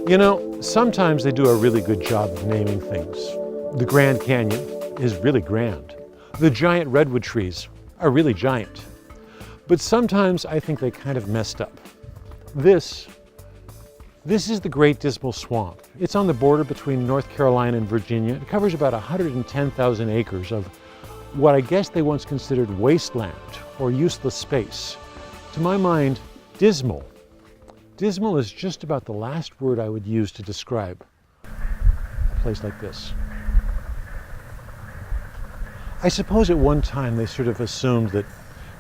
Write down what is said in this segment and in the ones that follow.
You know, sometimes they do a really good job of naming things. The Grand Canyon is really grand. The giant redwood trees are really giant. But sometimes I think they kind of messed up. This is the Great Dismal Swamp. It's on the border between North Carolina and Virginia. It covers about 110,000 acres of what I guess they once considered wasteland or useless space. To my mind, dismal. Dismal is just about the last word I would use to describe a place like this. I suppose at one time they sort of assumed that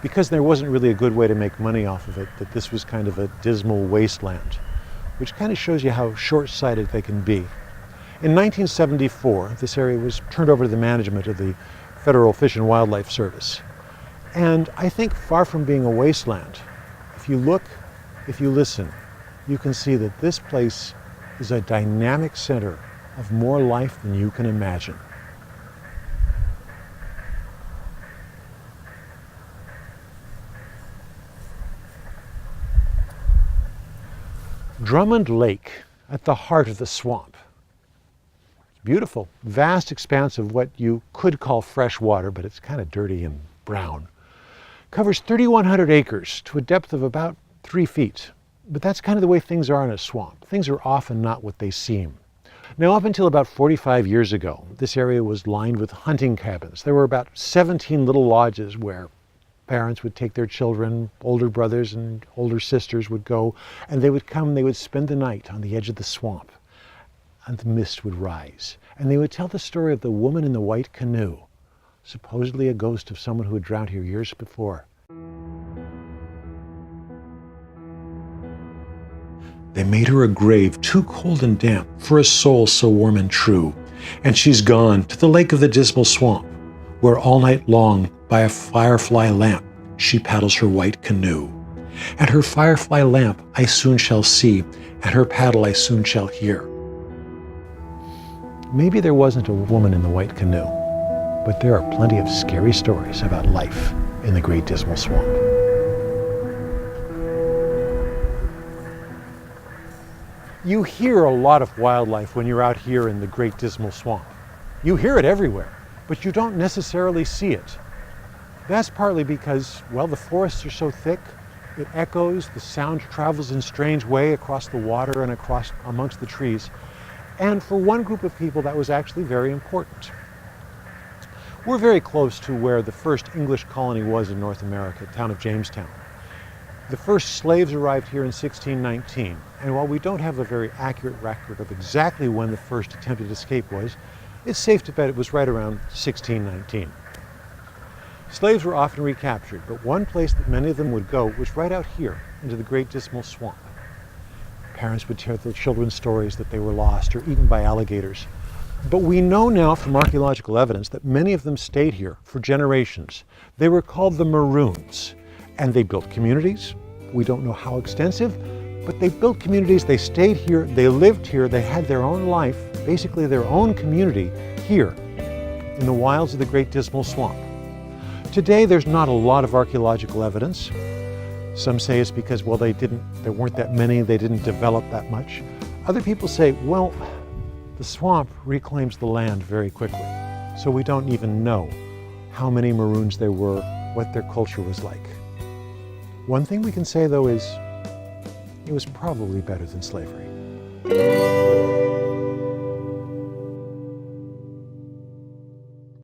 because there wasn't really a good way to make money off of it, that this was kind of a dismal wasteland, which kind of shows you how short-sighted they can be. In 1974, this area was turned over to the management of the Federal Fish and Wildlife Service. And I think far from being a wasteland, if you look, if you listen, you can see that this place is a dynamic center of more life than you can imagine. Drummond Lake, at the heart of the swamp. It's beautiful, vast expanse of what you could call fresh water, but it's kind of dirty and brown. Covers 3,100 acres to a depth of about 3 feet. But that's kind of the way things are in a swamp. Things are often not what they seem. Now, up until about 45 years ago, this area was lined with hunting cabins. There were about 17 little lodges where parents would take their children, older brothers and older sisters would go, and they would come, they would spend the night on the edge of the swamp, and the mist would rise. And they would tell the story of the woman in the white canoe, supposedly a ghost of someone who had drowned here years before. They made her a grave too cold and damp for a soul so warm and true. And she's gone to the lake of the Dismal Swamp, where all night long by a firefly lamp she paddles her white canoe. And her firefly lamp I soon shall see, and her paddle I soon shall hear. Maybe there wasn't a woman in the white canoe, but there are plenty of scary stories about life in the Great Dismal Swamp. You hear a lot of wildlife when you're out here in the Great Dismal Swamp. You hear it everywhere, but you don't necessarily see it. That's partly because, well, the forests are so thick, it echoes, the sound travels in a strange way across the water and across amongst the trees. And for one group of people, that was actually very important. We're very close to where the first English colony was in North America, the town of Jamestown. The first slaves arrived here in 1619, and while we don't have a very accurate record of exactly when the first attempted escape was, it's safe to bet it was right around 1619. Slaves were often recaptured, but one place that many of them would go was right out here into the Great Dismal Swamp. Parents would tell their children stories that they were lost or eaten by alligators. But we know now from archaeological evidence that many of them stayed here for generations. They were called the Maroons. And they built communities. We don't know how extensive, but they built communities, they stayed here, they lived here, they had their own life, basically their own community here in the wilds of the Great Dismal Swamp. Today, there's not a lot of archaeological evidence. Some say it's because, well, there weren't that many, they didn't develop that much. Other people say, well, the swamp reclaims the land very quickly, so we don't even know how many Maroons there were, what their culture was like. One thing we can say, though, is it was probably better than slavery.